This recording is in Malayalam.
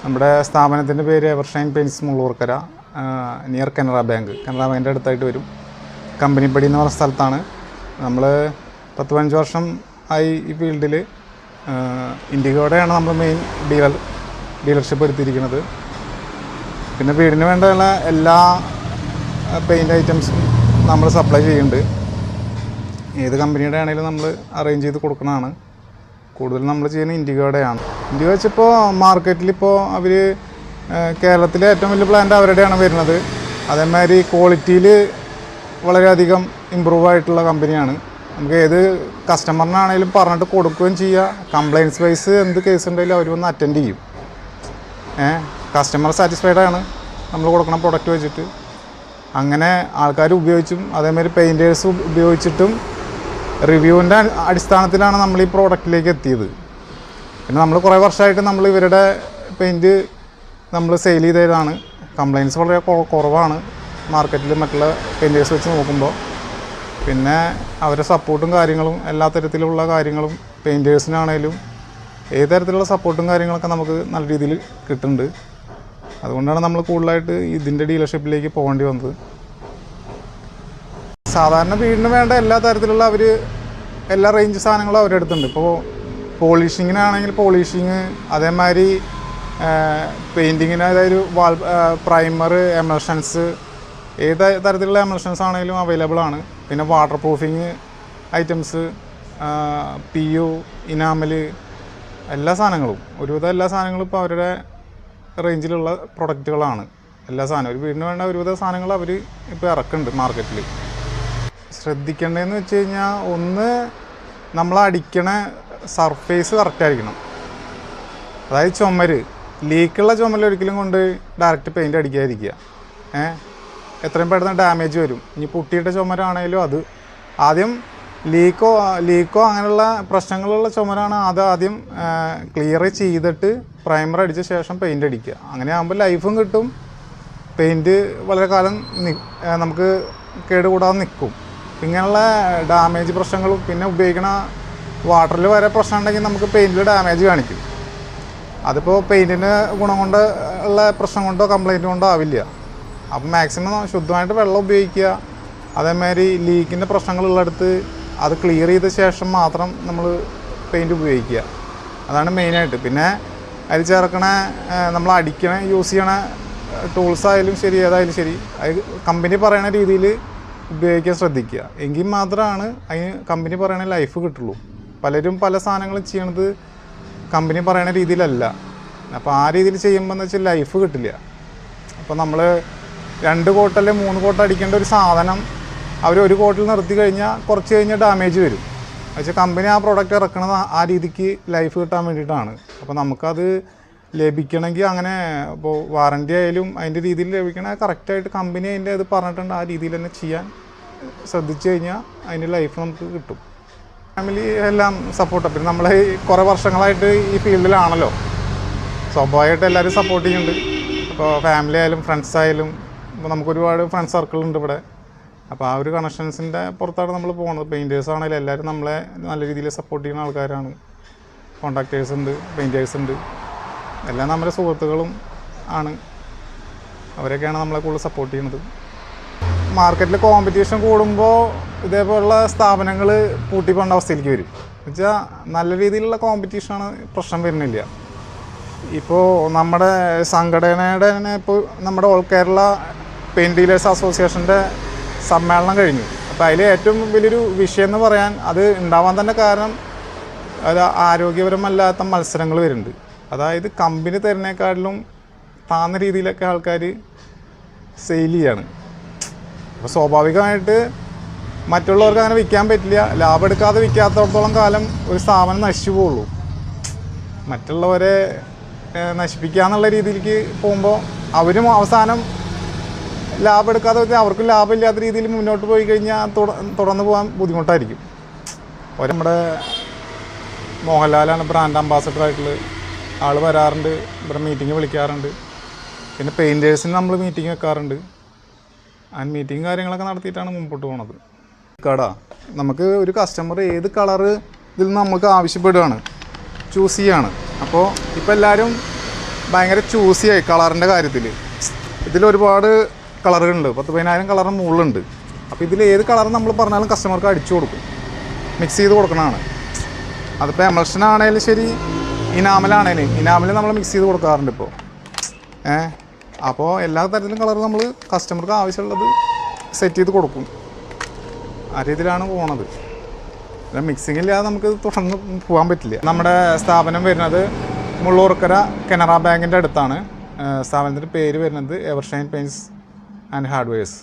നമ്മുടെ സ്ഥാപനത്തിൻ്റെ പേര് Evershine paints Mullurkara, near Canara ബാങ്കിൻ്റെ അടുത്തായിട്ട് വരും. കമ്പനിപ്പടി എന്ന് പറഞ്ഞ സ്ഥലത്താണ്. നമ്മൾ 10-15 വർഷം ആയി ഈ ഫീൽഡിൽ. ഇൻഡിഗോയുടെയാണ് നമ്മൾ മെയിൻ ഡീലർഷിപ്പ് എടുത്തിരിക്കുന്നത്. പിന്നെ വീടിന് വേണ്ടിയുള്ള എല്ലാ പെയിൻറ്റ് ഐറ്റംസും നമ്മൾ സപ്ലൈ ചെയ്യുന്നുണ്ട്. ഏത് കമ്പനിയുടെ ആണെങ്കിലും നമ്മൾ അറേഞ്ച് ചെയ്ത് കൊടുക്കുന്നതാണ്. കൂടുതൽ നമ്മൾ ചെയ്യുന്നത് ഇൻഡിഗോയുടെയാണ്. ഇൻഡിഗോ വെച്ചിപ്പോൾ മാർക്കറ്റിലിപ്പോൾ അവർ കേരളത്തിലെ ഏറ്റവും വലിയ പ്ലാന്റ് അവരുടെയാണ് വരുന്നത്. അതേമാതിരി ക്വാളിറ്റിയിൽ വളരെയധികം ഇമ്പ്രൂവ് ആയിട്ടുള്ള കമ്പനിയാണ്. നമുക്ക് ഏത് കസ്റ്റമറിനാണെങ്കിലും പറഞ്ഞിട്ട് കൊടുക്കുകയും ചെയ്യുക. കംപ്ലയിൻസ് വൈസ് എന്ത് കേസ് ഉണ്ടെങ്കിലും അവർ വന്ന് അറ്റൻഡ് ചെയ്യും. കസ്റ്റമർ സാറ്റിസ്ഫൈഡ് ആണ് നമ്മൾ കൊടുക്കുന്ന പ്രൊഡക്റ്റ് വെച്ചിട്ട്. അങ്ങനെ ആൾക്കാർ ഉപയോഗിച്ചും അതേമാതിരി പെയിൻറ്റേഴ്സ് ഉപയോഗിച്ചിട്ടും റിവ്യൂവിൻ്റെ അടിസ്ഥാനത്തിലാണ് നമ്മൾ ഈ പ്രോഡക്റ്റിലേക്ക് എത്തിയത്. പിന്നെ നമ്മൾ കുറേ വർഷമായിട്ട് നമ്മൾ ഇവരുടെ പെയിൻറ്റ് നമ്മൾ സെയിൽ ചെയ്തതാണ്. കംപ്ലയിൻസ് വളരെ കുറവാണ് മാർക്കറ്റിൽ മറ്റുള്ള പെയിൻറ്റേഴ്സ് വെച്ച് നോക്കുമ്പോൾ. പിന്നെ അവരുടെ സപ്പോർട്ടും കാര്യങ്ങളും എല്ലാ തരത്തിലുള്ള കാര്യങ്ങളും പെയിൻറ്റേഴ്സിനാണേലും ഏത് തരത്തിലുള്ള സപ്പോർട്ടും കാര്യങ്ങളൊക്കെ നമുക്ക് നല്ല രീതിയിൽ കിട്ടുന്നുണ്ട്. അതുകൊണ്ടാണ് നമ്മൾ കൂടുതലായിട്ട് ഇതിൻ്റെ ഡീലർഷിപ്പിലേക്ക് പോകേണ്ടി വന്നത്. സാധാരണ വീടിന് വേണ്ട എല്ലാ തരത്തിലുള്ള എല്ലാ റേഞ്ച് സാധനങ്ങളും അവരുടെ അടുത്തുണ്ട്. ഇപ്പോൾ പോളിഷിങ്ങിനാണെങ്കിൽ പോളിഷിങ്, അതേമാതിരി പെയിൻറ്റിങ്ങിന് അതായത് പ്രൈമർ, എമൽഷൻസ്, ഏത് തരത്തിലുള്ള എമൽഷൻസ് ആണെങ്കിലും അവൈലബിൾ ആണ്. പിന്നെ water proofing items, PU, enamel, എല്ലാ സാധനങ്ങളും ഒരുവിധം എല്ലാ സാധനങ്ങളും ഇപ്പോൾ അവരുടെ റേഞ്ചിലുള്ള പ്രൊഡക്റ്റുകളാണ്. എല്ലാ സാധനവും ഒരു വീടിന് വേണ്ട ഒരുവിധ സാധനങ്ങൾ അവർ ഇപ്പോൾ ഇറക്കുന്നുണ്ട് മാർക്കറ്റിൽ. ശ്രദ്ധിക്കേണ്ടതെന്ന് വെച്ച് കഴിഞ്ഞാൽ, ഒന്ന് നമ്മൾ അടിക്കണ സർഫേസ് കറക്റ്റായിരിക്കണം. അതായത് ചുമര്, ലീക്കുള്ള ചുമര് ഒരിക്കലും കൊണ്ട് ഡയറക്റ്റ് പെയിൻറ്റ് അടിക്കാതിരിക്കുക. എത്രയും പെട്ടെന്ന് ഡാമേജ് വരും. ഇനി പൊട്ടിയിട്ട ചുമരാണെങ്കിലും അത് ആദ്യം ലീക്കോ അങ്ങനെയുള്ള പ്രശ്നങ്ങളുള്ള ചുമരാണ് അത് ആദ്യം ക്ലിയർ ചെയ്തിട്ട് പ്രൈമർ അടിച്ച ശേഷം പെയിൻറ്റ് അടിക്കുക. അങ്ങനെ ആകുമ്പോൾ ലൈഫും കിട്ടും, പെയിൻറ്റ് വളരെ കാലം നമുക്ക് കേടുകൂടാതെ നിൽക്കും. ഇങ്ങനെയുള്ള ഡാമേജ് പ്രശ്നങ്ങളും പിന്നെ ഉപയോഗിക്കണ വാട്ടറിൽ വരെ പ്രശ്നം ഉണ്ടെങ്കിൽ നമുക്ക് പെയിൻറ്റിൽ ഡാമേജ് കാണിക്കും. അതിപ്പോൾ പെയിൻറ്റിന് ഗുണം കൊണ്ട് ഉള്ള പ്രശ്നം കൊണ്ടോ കംപ്ലയിൻറ്റ് കൊണ്ടോ ആവില്ല. അപ്പം മാക്സിമം ശുദ്ധമായിട്ട് വെള്ളം ഉപയോഗിക്കുക. അതേമാതിരി ലീക്കിൻ്റെ പ്രശ്നങ്ങളുള്ളിടത്ത് അത് ക്ലിയർ ചെയ്ത ശേഷം മാത്രം നമ്മൾ പെയിൻറ്റ് ഉപയോഗിക്കുക. അതാണ് മെയിനായിട്ട്. പിന്നെ അതിൽ ചേർക്കണ നമ്മൾ യൂസ് ചെയ്യണ ടൂൾസ് ആയാലും ശരി, ഏതായാലും ശരി, അത് കമ്പനി പറയുന്ന രീതിയിൽ ഉപയോഗിക്കാൻ ശ്രദ്ധിക്കുക. എങ്കിൽ മാത്രമാണ് അതിന് കമ്പനി പറയുന്ന ലൈഫ് കിട്ടുള്ളൂ. പലരും പല സാധനങ്ങളും ചെയ്യണത് കമ്പനി പറയുന്ന രീതിയിലല്ല. അപ്പോൾ ആ രീതിയിൽ ചെയ്യുമ്പോൾ എന്ന് വെച്ചാൽ ലൈഫ് കിട്ടില്ല. അപ്പോൾ നമ്മൾ 2 കോട്ട് അല്ലെങ്കിൽ 3 കോട്ട് അടിക്കേണ്ട ഒരു സാധനം അവർ 1 കോട്ടിൽ നിർത്തി കഴിഞ്ഞാൽ കുറച്ച് കഴിഞ്ഞാൽ ഡാമേജ് വരും. എന്നുവെച്ചാൽ കമ്പനി ആ പ്രോഡക്റ്റ് ഇറക്കണത് ആ രീതിക്ക് ലൈഫ് കിട്ടാൻ വേണ്ടിയിട്ടാണ്. അപ്പോൾ നമുക്കത് ലഭിക്കണമെങ്കിൽ അങ്ങനെ ഇപ്പോൾ വാറൻറ്റി ആയാലും അതിൻ്റെ രീതിയിൽ ലഭിക്കണ കറക്റ്റായിട്ട് കമ്പനി അതിൻ്റെ ഇത് പറഞ്ഞിട്ടുണ്ട്. ആ രീതിയിൽ തന്നെ ചെയ്യാൻ ശ്രദ്ധിച്ചു കഴിഞ്ഞാൽ അതിൻ്റെ ലൈഫ് നമുക്ക് കിട്ടും. ഫാമിലി എല്ലാം സപ്പോർട്ടാണ്. പിന്നെ നമ്മൾ കുറേ വർഷങ്ങളായിട്ട് ഈ ഫീൽഡിലാണല്ലോ, സ്വാഭാവികമായിട്ട് എല്ലാവരും സപ്പോർട്ട് ചെയ്യുന്നുണ്ട്. ഇപ്പോൾ ഫാമിലി ആയാലും ഫ്രണ്ട്സ് ആയാലും, ഇപ്പോൾ നമുക്കൊരുപാട് ഫ്രണ്ട്സ് സർക്കിളുണ്ട് ഇവിടെ. അപ്പോൾ ആ ഒരു കണക്ഷൻസിൻ്റെ പുറത്താണ് നമ്മൾ പോകുന്നത്. പെയിൻറ്റേഴ്സ് ആണെങ്കിലും എല്ലാവരും നമ്മളെ നല്ല രീതിയിൽ സപ്പോർട്ട് ചെയ്യുന്ന ആൾക്കാരാണ്. കോൺട്രാക്ടേഴ്സ് ഉണ്ട്, പെയിൻറ്റേഴ്സ് ഉണ്ട്, എല്ലാം നമ്മുടെ സുഹൃത്തുക്കളും ആണ്. അവരൊക്കെയാണ് നമ്മളെ കൂടുതൽ സപ്പോർട്ട് ചെയ്യുന്നത്. മാർക്കറ്റിൽ കോമ്പറ്റീഷൻ കൂടുമ്പോൾ ഇതേപോലുള്ള സ്ഥാപനങ്ങൾ പൂട്ടിപ്പോണ്ട അവസ്ഥയിലേക്ക് വരും. എന്നുവെച്ചാൽ നല്ല രീതിയിലുള്ള കോമ്പറ്റീഷനാണ്, പ്രശ്നം വരുന്നില്ല. ഇപ്പോൾ നമ്മുടെ സംഘടനയുടെ തന്നെ ഇപ്പോൾ നമ്മുടെ ഓൾ കേരള പെയിൻറ്റ് ഡീലേഴ്സ് അസോസിയേഷൻ്റെ സമ്മേളനം കഴിഞ്ഞു. അപ്പോൾ അതിൽ ഏറ്റവും വലിയൊരു വിഷയം എന്ന് പറയാൻ അത് ഉണ്ടാവാൻ തന്നെ കാരണം അത് ആരോഗ്യപരമല്ലാത്ത മത്സരങ്ങൾ വരുന്നുണ്ട്. അതായത് കമ്പനി തരുന്നേക്കാട്ടിലും താന്ന രീതിയിലൊക്കെ ആൾക്കാർ സെയിൽ ചെയ്യാണ്. അപ്പോൾ സ്വാഭാവികമായിട്ട് മറ്റുള്ളവർക്ക് അങ്ങനെ വിൽക്കാൻ പറ്റില്ല. ലാഭം എടുക്കാതെ വിൽക്കാത്തടത്തോളം കാലം ഒരു സ്ഥാപനം നശിച്ചു പോവുള്ളൂ. മറ്റുള്ളവരെ നശിപ്പിക്കുക എന്നുള്ള രീതിയിലേക്ക് പോകുമ്പോൾ അവരും അവസാനം ലാഭം എടുക്കാതെ വെച്ചാൽ അവർക്കും ലാഭമില്ലാത്ത രീതിയിൽ മുന്നോട്ട് പോയി കഴിഞ്ഞാൽ തുടർന്ന് പോകാൻ ബുദ്ധിമുട്ടായിരിക്കും. നമ്മുടെ മോഹൻലാലാണ് ബ്രാൻഡ് അംബാസഡറായിട്ടുള്ളത്. ആൾ വരാറുണ്ട്, ഇവിടെ മീറ്റിംഗ് വിളിക്കാറുണ്ട്. പിന്നെ പെയിൻറ്റേഴ്സിന് നമ്മൾ മീറ്റിംഗ് വെക്കാറുണ്ട്. ആ മീറ്റിംഗ് കാര്യങ്ങളൊക്കെ നടത്തിയിട്ടാണ് മുമ്പോട്ട് പോകുന്നത്. നമുക്ക് ഒരു കസ്റ്റമർ ഏത് കളറ് ഇതിൽ നിന്ന് നമുക്ക് ആവശ്യപ്പെടുകയാണ്, ചൂസ് ചെയ്യുകയാണ്. അപ്പോൾ ഇപ്പോൾ എല്ലാവരും ഭയങ്കര ചൂസിയായി കളറിൻ്റെ കാര്യത്തിൽ. ഇതിലൊരുപാട് കളറുകളുണ്ട്, 10,000 കളറിന് മുകളിലുണ്ട്. അപ്പോൾ ഇതിൽ ഏത് കളർ നമ്മൾ പറഞ്ഞാലും കസ്റ്റമർക്ക് അടിച്ചു കൊടുക്കും, മിക്സ് ചെയ്ത് കൊടുക്കണതാണ്. അതിപ്പോൾ എമൽഷൻ ആണെങ്കിലും ശരി, ഇനാമലാണെങ്കിലും ഇനാമൽ നമ്മൾ മിക്സ് ചെയ്ത് കൊടുക്കാറുണ്ട് ഇപ്പോൾ. അപ്പോൾ എല്ലാ തരത്തിലും കളർ നമ്മൾ കസ്റ്റമർക്ക് ആവശ്യമുള്ളത് സെറ്റ് ചെയ്ത് കൊടുക്കും. ആ രീതിയിലാണ് പോണത്. മിക്സിംഗ് ഇല്ലാതെ നമുക്ക് തുടർന്ന് പോകാൻ പറ്റില്ല. നമ്മുടെ സ്ഥാപനം വരുന്നത് മുള്ളൂർക്കര കനറ ബാങ്കിൻ്റെ അടുത്താണ്. സ്ഥാപനത്തിൻ്റെ പേര് വരുന്നത് എവർഷൈൻ പെയിൻറ്റ്സ് ആൻഡ് ഹാർഡ്വെയർസ്.